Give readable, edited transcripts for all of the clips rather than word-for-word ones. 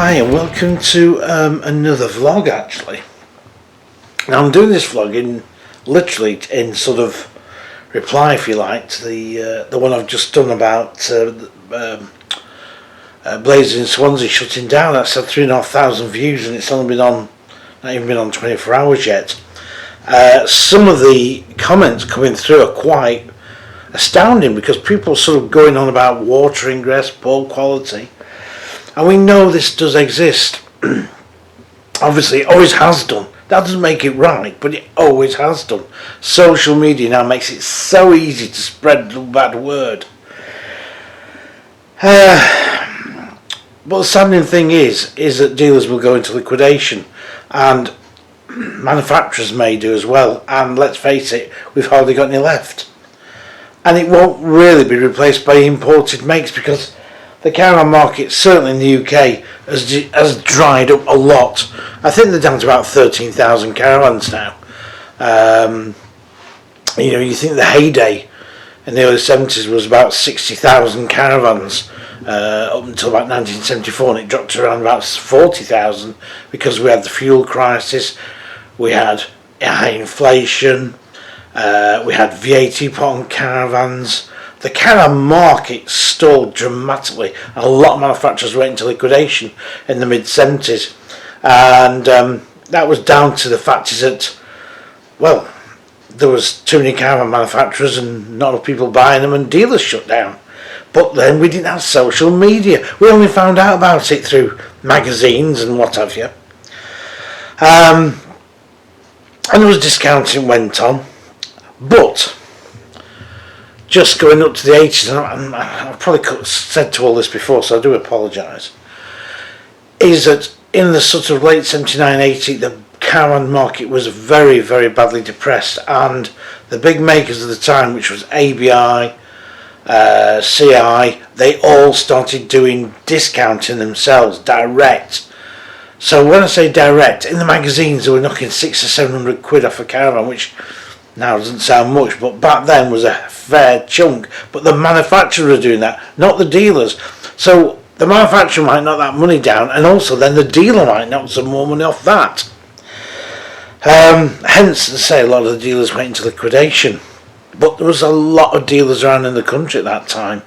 Hi and welcome to another vlog actually. Now I'm doing this vlog literally in sort of reply, if you like, to the one I've just done about Blazers in Swansea shutting down. That's had 3,500 views and it's only not even been on 24 hours yet. Some of the comments coming through are quite astounding because people are sort of going on about water ingress, poor quality. And we know this does exist. Obviously it always has done. That doesn't make it right, but it always has done. Social media now makes it so easy to spread the bad word. But the saddening thing is that dealers will go into liquidation, and manufacturers may do as well, and let's face it, we've hardly got any left. And it won't really be replaced by imported makes because the caravan market, certainly in the UK, has dried up a lot. I think they're down to about 13,000 caravans now. You think the heyday in the early 70s was about 60,000 caravans up until about 1974, and it dropped to around about 40,000 because we had the fuel crisis, we had high inflation, we had VAT put on caravans. The caravan market stalled dramatically, and a lot of manufacturers went into liquidation in the mid-70s, and that was down to the fact is that, well, there was too many caravan manufacturers and not enough people buying them, and dealers shut down. But then we didn't have social media. We only found out about it through magazines and what have you. And there was discounting went on, but just going up to the 80s, and I've probably said to all this before, so I do apologise, is that in the sort of late 79, 80, the caravan market was very, very badly depressed, and the big makers of the time, which was ABI, CI, they all started doing discounting themselves, direct. So when I say direct, in the magazines they were knocking 600 or 700 quid off a caravan, which now doesn't sound much, but back then was a fair chunk. But the manufacturers are doing that, not the dealers. So the manufacturer might knock that money down, and also then the dealer might knock some more money off that. Hence, to say, a lot of the dealers went into liquidation. But there was a lot of dealers around in the country at that time.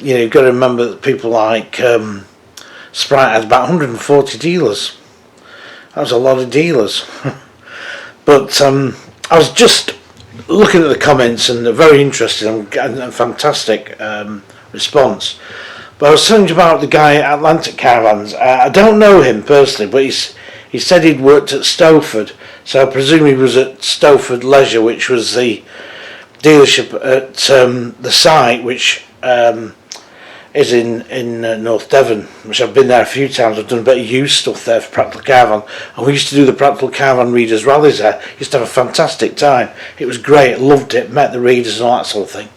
You've got to remember that people like Sprite had about 140 dealers. That was a lot of dealers. But I was just looking at the comments, and they're very interesting and fantastic response. But I was telling you about the guy at Atlantic Caravans. I don't know him personally, but he said he'd worked at Stowford, so I presume he was at Stowford Leisure, which was the dealership at the site, which is in North Devon, which I've been there a few times. I've done a bit of used stuff there for Practical Caravan, and we used to do the Practical Caravan readers rallies there. Used to have a fantastic time. It was great. I loved it. Met the readers and all that sort of thing.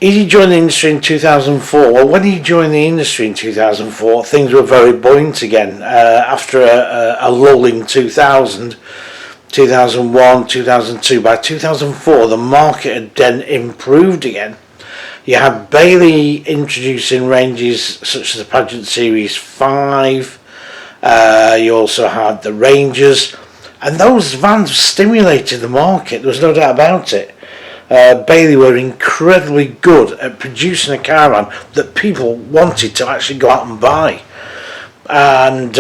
He joined the industry in 2004. Well, when he joined the industry in 2004, things were very buoyant again. After a lull in 2000, 2001, 2002, by 2004 the market had then improved again. You had Bailey introducing ranges such as the Pageant Series 5. You also had the Rangers, and those vans stimulated the market. There was no doubt about it. Bailey were incredibly good at producing a caravan that people wanted to actually go out and buy. And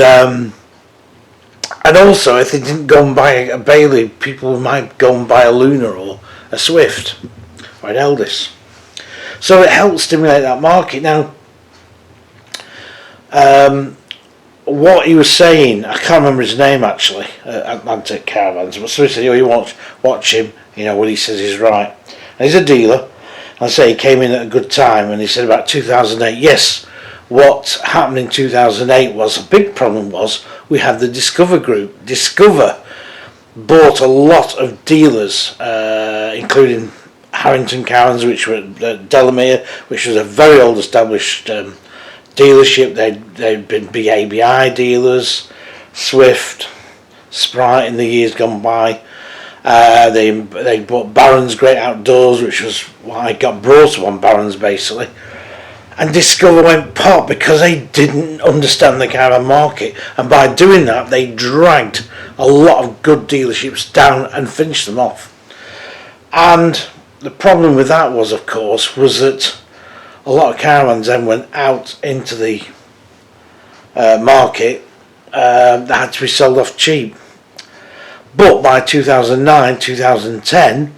also, if they didn't go and buy a Bailey, people might go and buy a Luna or a Swift or an Eldis. So it helped stimulate that market. Now, what he was saying, I can't remember his name actually, Atlantic Caravans, but somebody said, you watch him, what he says is right. And he's a dealer. I say he came in at a good time, and he said about 2008, yes, what happened in 2008 was, a big problem was, we had the Discover group. Discover bought a lot of dealers, including Harrington Caravans, which were at Delamere, which was a very old established dealership. They'd been big ABI dealers, Swift, Sprite in the years gone by. They bought Barron's Great Outdoors, which was why I got brought up on Barron's basically. And Discover went pop because they didn't understand the caravan market, and by doing that they dragged a lot of good dealerships down and finished them off. And the problem with that was, of course, was that a lot of caravans then went out into the market that had to be sold off cheap. But by 2009, 2010,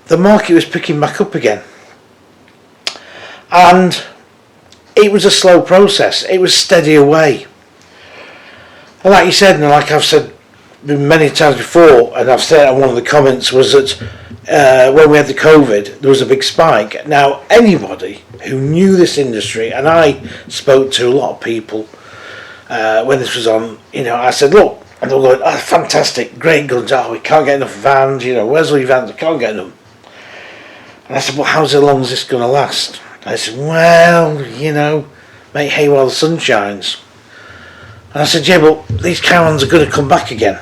the market was picking back up again. And it was a slow process. It was steady away. And like you said, and like I've said many times before, and I've said in one of the comments, was that when we had the COVID, there was a big spike. Now, anybody who knew this industry, and I spoke to a lot of people when this was on, I said, look, and they were going, oh, fantastic, great guns, oh, we can't get enough vans, where's all your vans, we can't get them. And I said, well, how long is this going to last? I said, well, make hay while the sun shines. And I said, yeah, but these caravans are going to come back again.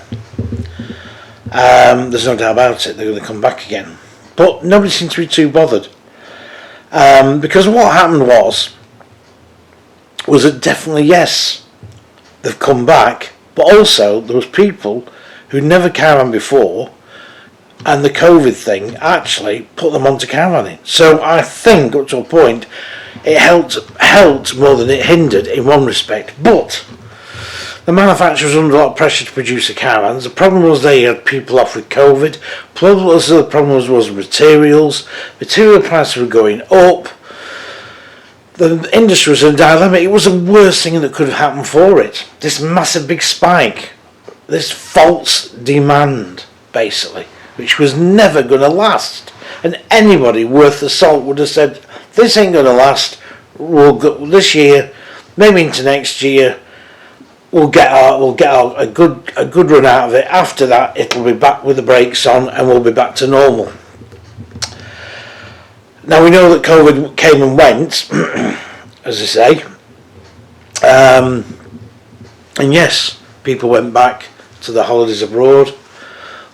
There's no doubt about it, they're going to come back again. But nobody seemed to be too bothered. Because what happened was that definitely, yes, they've come back, but also there was people who'd never caravan before, and the COVID thing actually put them onto caravanning. So I think up to a point it helped more than it hindered in one respect. But the manufacturers were under a lot of pressure to produce the caravans. The problem was they had people off with COVID. The problem was materials. Material prices were going up. The industry was in a dilemma. It was the worst thing that could have happened for it. This massive big spike. This false demand, basically, which was never going to last. And anybody worth the salt would have said, this ain't going to last. We'll go this year, maybe into next year, we'll get a good run out of it. After that, it'll be back with the brakes on and we'll be back to normal. Now we know that COVID came and went, as I say. And yes, people went back to the holidays abroad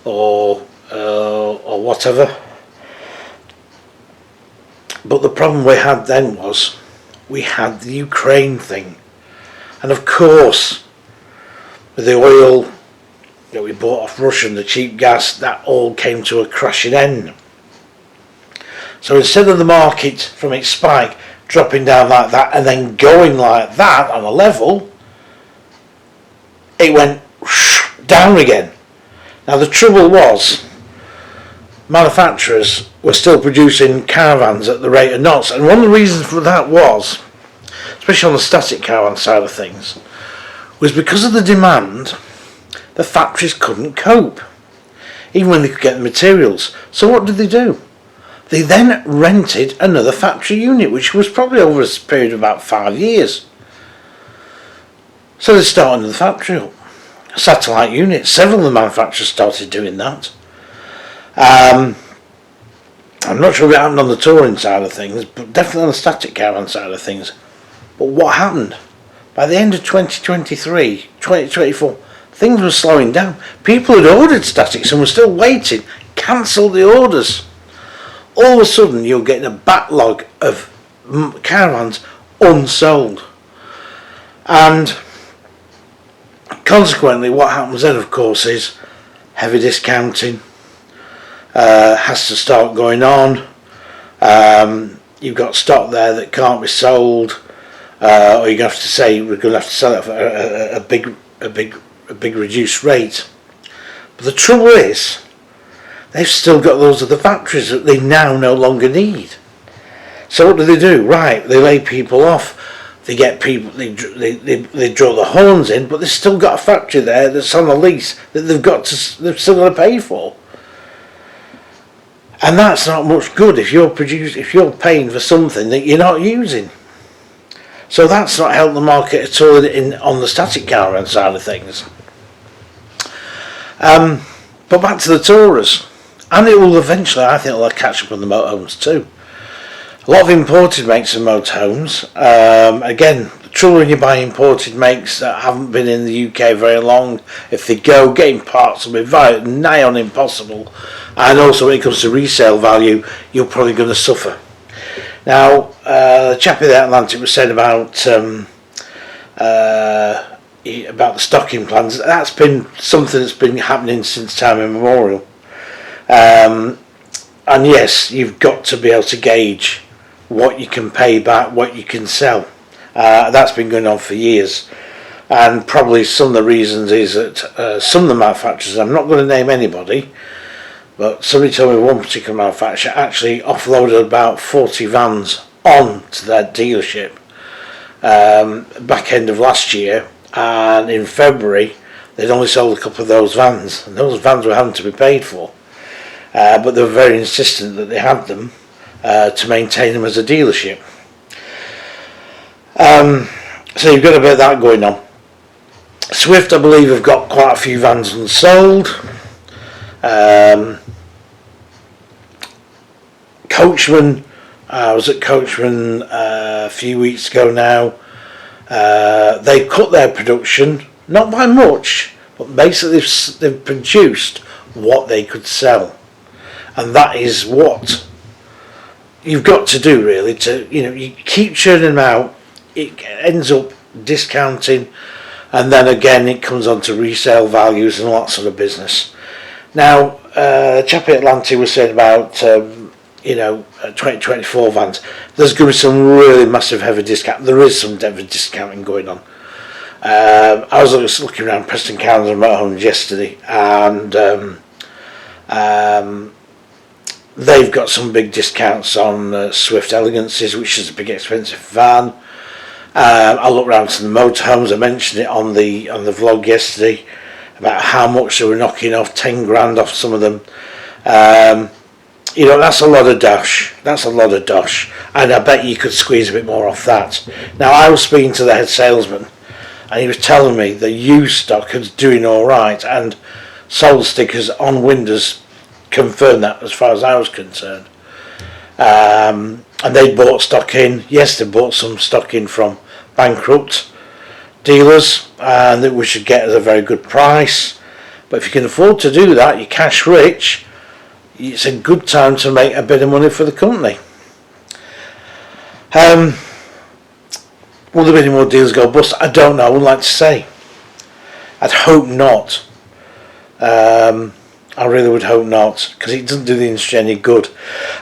or whatever. But the problem we had then was we had the Ukraine thing, and of course with the oil that we bought off Russia and the cheap gas, that all came to a crashing end. So instead of the market from its spike dropping down like that and then going like that on a level, it went down again. Now the trouble was, manufacturers were still producing caravans at the rate of knots, and one of the reasons for that was, especially on the static caravan side of things, was because of the demand. The factories couldn't cope, even when they could get the materials. So what did they do? They then rented another factory unit, which was probably over a period of about 5 years. So they started another factory up, a satellite unit. Several of the manufacturers started doing that. I'm not sure if it happened on the touring side of things, but definitely on the static caravan side of things. But what happened? By the end of 2023, 2024, things were slowing down. People had ordered statics and were still waiting, cancelled the orders. All of a sudden you're getting a backlog of caravans unsold. And consequently what happens then, of course, is heavy discounting has to start going on. You've got stock there that can't be sold, or you're going to have to say we're going to have to sell it for a big reduced rate. But the trouble is, they've still got those other factories that they now no longer need. So what do? Right, they lay people off. They get people. They draw the horns in, but they've still got a factory there that's on a lease that they've still got to pay for. And that's not much good if you're paying for something that you're not using. So that's not helped the market at all on the static caravan side of things. But back to the tourers, and it will eventually, I think, it'll catch up on the motorhomes too. A lot of imported makes of motorhomes. Again, the trouble when you buy imported makes that haven't been in the UK very long, if they go, getting parts will be very nigh on impossible. And also when it comes to resale value, you're probably going to suffer. Now, the chap in the Atlantic was saying about the stocking plans. That's been something that's been happening since time immemorial. And yes, you've got to be able to gauge what you can pay back, what you can sell. That's been going on for years. And probably some of the reasons is that some of the manufacturers, I'm not going to name anybody, but somebody told me one particular manufacturer actually offloaded about 40 vans on to their dealership back end of last year, and in February they'd only sold a couple of those vans, and those vans were having to be paid for, but they were very insistent that they had them to maintain them as a dealership. So you've got a bit of that going on. Swift, I believe, have got quite a few vans unsold. Coachman, I was at Coachman a few weeks ago now. They cut their production, not by much, but basically they've produced what they could sell, and that is what you've got to do really. You keep churning them out, it ends up discounting, and then again it comes on to resale values and all that sort of business. Now, chap at Atlantic was saying about 2024 vans. There's going to be some really massive heavy discount. There is some heavy discounting going on. I was just looking around Preston Caravan motorhomes yesterday, and they've got some big discounts on Swift Elegances, which is a big expensive van. I looked around to the motorhomes. I mentioned it on the vlog yesterday about how much they were knocking off, 10 grand off some of them. That's a lot of dosh. That's a lot of dosh, and I bet you could squeeze a bit more off that. Now, I was speaking to the head salesman, and he was telling me the used stock is doing all right, and sold stickers on windows confirmed that as far as I was concerned. And they bought stock in. Yes, they bought some stock in from bankrupt dealers, and that we should get at a very good price. But if you can afford to do that, you're cash rich, it's a good time to make a bit of money for the company. Will there be any more deals go bust? I don't know. I wouldn't like to say. I'd hope not. I really would hope not, because it doesn't do the industry any good.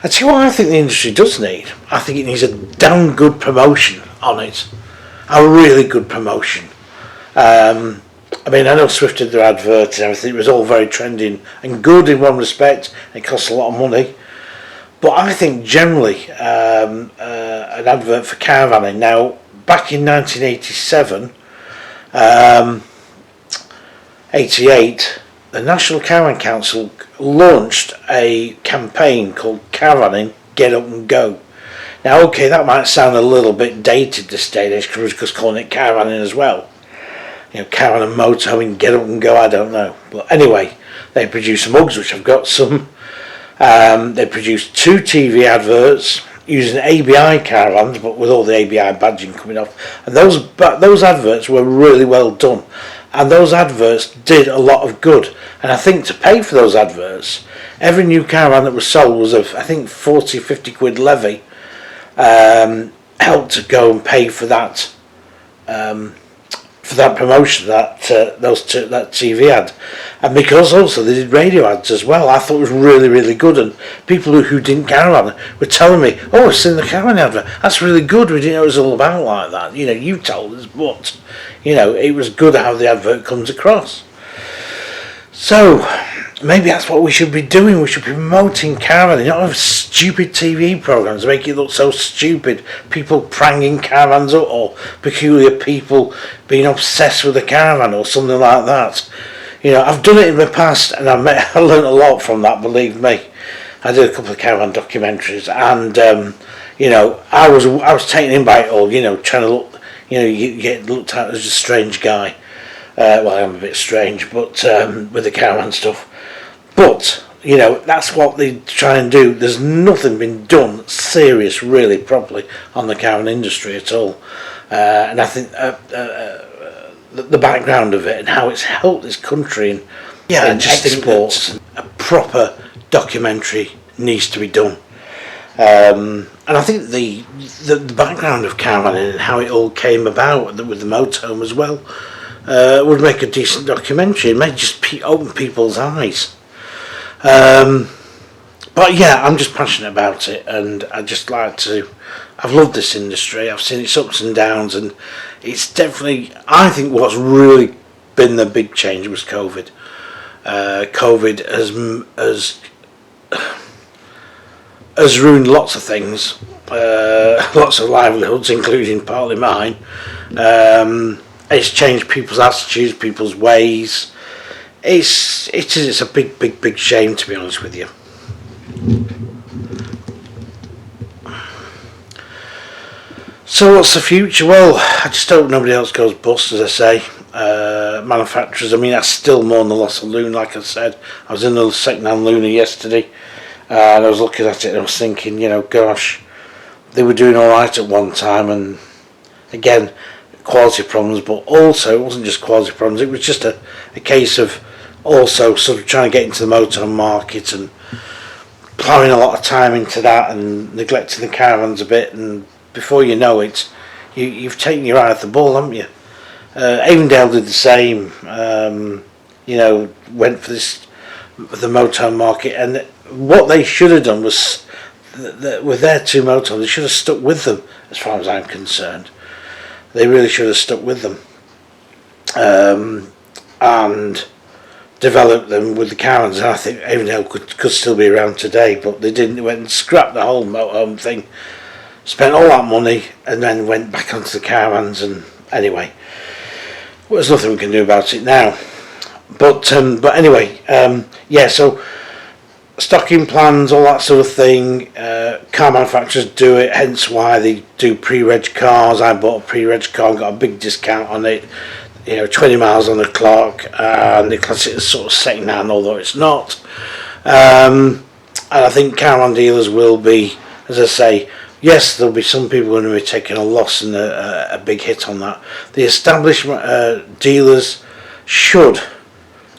I tell you what I think the industry does need. I think it needs a damn good promotion on it. A really good promotion. I know Swift did their adverts and everything. It was all very trending and good in one respect. It costs a lot of money. But I think generally an advert for caravanning. Now, back in 1987, 88, the National Caravan Council launched a campaign called Caravanning, Get Up and Go. Now, okay, that might sound a little bit dated this day and age, because we're just calling it caravanning as well. Caravan and motorhome, Get Up and Go, I don't know. But anyway, they produced some mugs, which I've got some. They produced 2 TV adverts using ABI caravans, but with all the ABI badging coming off. And those adverts were really well done. And those adverts did a lot of good. And I think to pay for those adverts, every new caravan that was sold was of, I think, 40, 50 quid levy, helped to go and pay for that promotion, that TV ad. And because also they did radio ads as well, I thought it was really, really good. And people who didn't caravan were telling me, oh, I've seen the caravan advert, that's really good, we didn't know it was all about like that. You told us, but it was good how the advert comes across. So maybe that's what we should be doing. We should be promoting caravanning, not have stupid TV programmes make it look so stupid. People pranging caravans up, or peculiar people being obsessed with a caravan or something like that. I've done it in the past, and I learned a lot from that, believe me. I did a couple of caravan documentaries, and I was taken in by it all. Trying to look, you get looked at as a strange guy. Well, I'm a bit strange, but with the caravan stuff. But that's what they try and do. There's nothing been done serious, really, properly on the caravan industry at all. And I think the background of it and how it's helped this country in exports, a proper documentary needs to be done. And I think the background of Caravan and how it all came about with the motorhome as well would make a decent documentary. It may just open people's eyes. But yeah, I'm just passionate about it, and I just like to. I've loved this industry. I've seen its ups and downs, and it's definitely. I think what's really been the big change was COVID. COVID has ruined lots of things, lots of livelihoods, including partly mine. It's changed people's attitudes, people's ways. It's a big shame, to be honest with you. So what's the future? Well, I just hope nobody else goes bust, as I say. Manufacturers, I mean, that's still more than the loss of Luna, like I said. I was in the second-hand Luna yesterday, and I was looking at it and I was thinking, you know, gosh, they were doing alright at one time, and again, quality problems, but also it wasn't just quality problems, it was just a case of also sort of trying to get into the motorhome market and ploughing a lot of time into that and neglecting the Caravans a bit, and before you know it, you've taken your eye off the ball, haven't you? Avondale did the same, you know, went for the motorhome market, and what they should have done was, with their two motorhomes, they should have stuck with them, as far as I'm concerned. They really should have stuck with them, and developed them with the Caravans. And I think Avondale could still be around today, but they didn't. They went and scrapped the whole motorhome thing, spent all that money, and then went back onto the Caravans. And anyway, well, there's nothing we can do about it now. But anyway, yeah. So stocking plans, all that sort of thing. Car manufacturers do it, hence why they do pre-reg cars. I bought a pre-reg car and got a big discount on it. You know, 20 miles on the clock, and they class it as sort of second hand, although it's not. And I think Caravan dealers will be, as I say, yes, there'll be some people going to be taking a loss and a big hit on that. The established dealers should,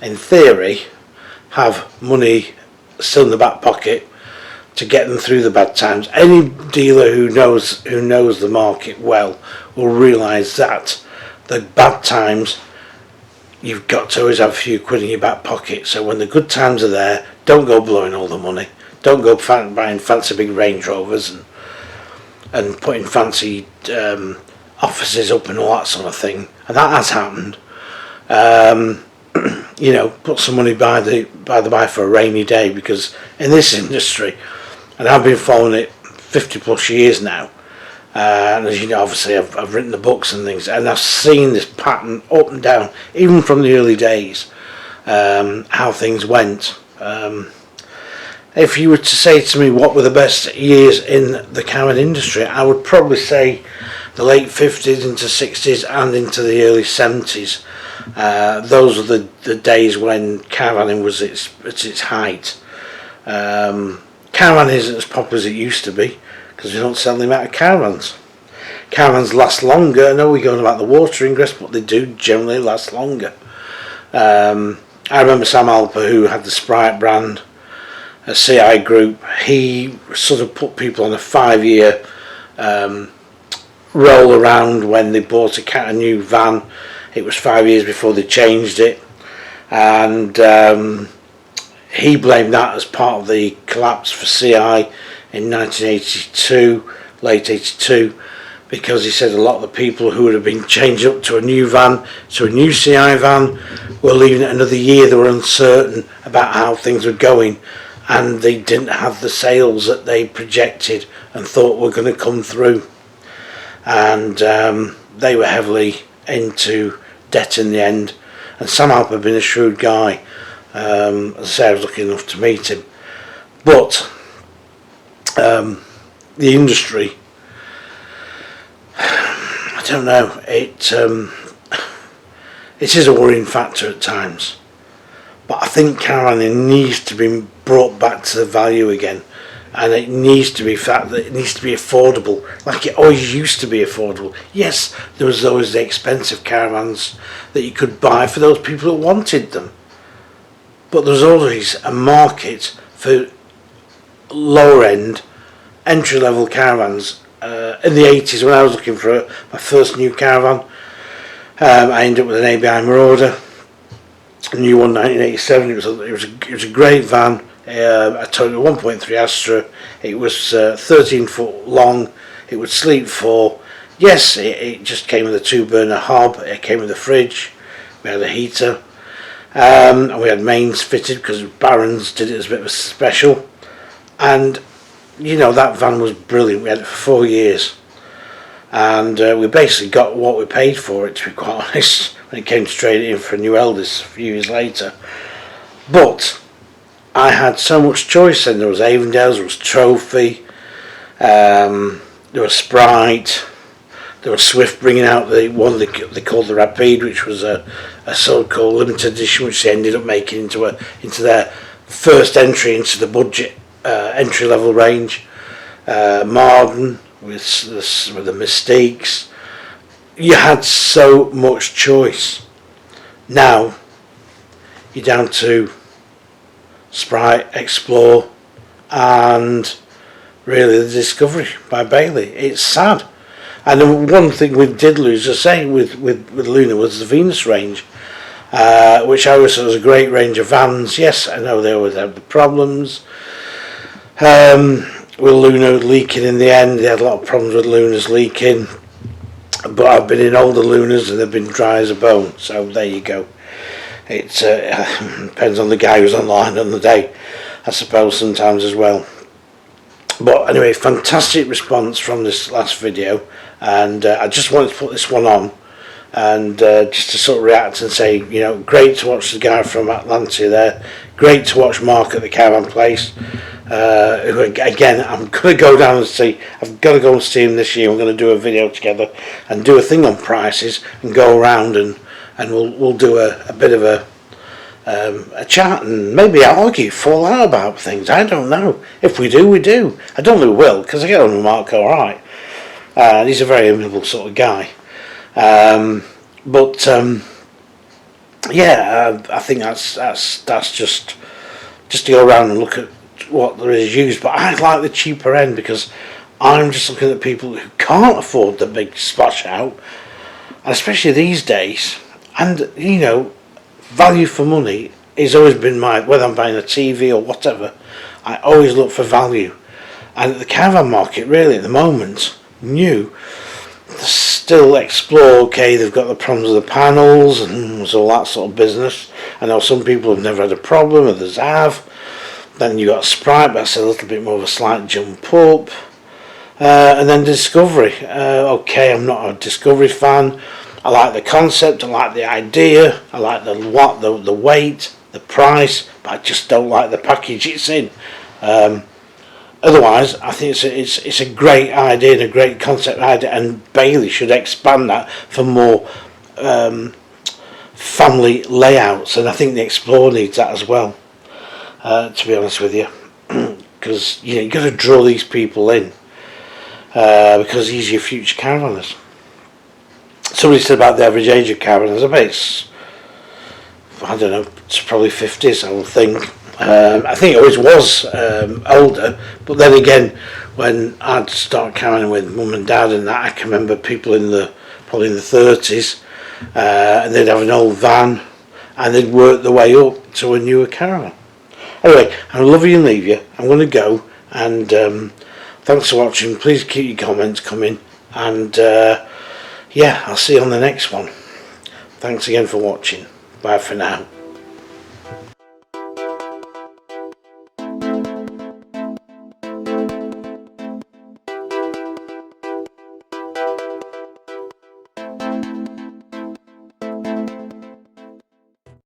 in theory, have money still in the back pocket to get them through the bad times. Any dealer who knows the market well will realise that the bad times, you've got to always have a few quid in your back pocket. So when the good times are there, don't go blowing all the money. Don't go buying fancy big Range Rovers and putting fancy offices up and all that sort of thing. And that has happened. You know, put some money by the by for a rainy day, because in this industry, and I've been following it 50 plus years now, and as you know, obviously I've written the books and things, and I've seen this pattern up and down, even from the early days, how things went. If you were to say to me what were the best years in the Caravan industry, I would probably say the late 50s into 60s and into the early 70s. Those were the days when caravaning was at its height. Caravan isn't as popular as it used to be, because we don't sell the amount of Caravans. Caravans last longer. I know we're going about the water ingress, but they do generally last longer. I remember Sam Alper, who had the Sprite brand, a CI group. He sort of put people on a 5-year roll around when they bought a new van. It was 5 years before they changed it, and he blamed that as part of the collapse for CI in 1982, late 82, because he said a lot of the people who would have been changed up to a new van, to a new CI van, were leaving it another year. They were uncertain about how things were going, and they didn't have the sales that they projected and thought were going to come through, and they were heavily into debt in the end. And Sam Alp had been a shrewd guy. As I say, I was lucky enough to meet him, but the industry, I don't know, it is a worrying factor at times, but I think caravaning needs to be brought back to the value again, and it needs to be affordable, like it always used to be affordable. Yes, there was always the expensive caravans that you could buy for those people that wanted them, but there was always a market for lower end entry-level caravans. In the 80s, when I was looking for my first new caravan, I ended up with an ABI Marauder, a new one, 1987. It was a great van. I took a 1.3 Astra. It was 13 foot long. It would sleep 4. Yes, it just came with a 2-burner hob. It came with a fridge. We had a heater, and we had mains fitted because Barron's did it as a bit of a special. And you know, that van was brilliant. We had it for 4 years, and we basically got what we paid for it, to be quite honest, when it came straight in for a new Eldest a few years later. But I had so much choice then. There was Avondale's, there was Trophy, there was Sprite, there was Swift bringing out the one they called the Reputed, which was a so-called limited edition, which they ended up making into their first entry into the budget entry-level range. Marden with the Mystiques. You had so much choice. Now you're down to Sprite, Explore, and really the Discovery by Bailey. It's sad. And the one thing we did lose, as I say, with Luna was the Venus range, which I always thought was a great range of vans. Yes, I know they always have the problems. With Luna leaking in the end, they had a lot of problems with Lunas leaking. But I've been in older Lunas and they've been dry as a bone. So there you go. It depends on the guy who's online on the day, I suppose, sometimes as well. But anyway, fantastic response from this last video, and I just wanted to put this one on and just to sort of react and say, you know, great to watch the guy from Atlanta there, great to watch Mark at the Caravan place, who again I'm going to go down and see. I've got to go and see him this year. We're going to do a video together and do a thing on prices and go around and we'll do a bit of a chat and maybe argue, fall out about things. I don't know. If we do, we do. I don't think we will, because I get on with Mark alright. And he's a very amiable sort of guy. Yeah, I think that's just to go around and look at what there is used. But I like the cheaper end because I'm just looking at people who can't afford the big splash out, and especially these days. And you know, value for money has always been whether I'm buying a TV or whatever, I always look for value. And at the caravan market, really, at the moment, new, still Explore, okay, they've got the problems with the panels and all that sort of business. I know some people have never had a problem, others have. Then you got Sprite, but that's a little bit more of a slight jump up. And then Discovery. Okay, I'm not a Discovery fan. I like the concept, I like the idea, I like the weight, the price, but I just don't like the package it's in. Otherwise, I think it's a great idea and a great concept idea, and Bailey should expand that for more family layouts, and I think the Explorer needs that as well, to be honest with you, because you know, you've got to draw these people in, because these are your future caravanners. Somebody said about the average age of caravanners, I bet it's, I don't know, it's probably 50s, I would think. I think it always was older, but then again, when I'd start caravanning with mum and dad and that, I can remember people probably in the 30s, and they'd have an old van, and they'd work their way up to a newer caravan. Anyway, I'll love you and leave you. I'm going to go, and thanks for watching. Please keep your comments coming, and yeah, I'll see you on the next one. Thanks again for watching. Bye for now.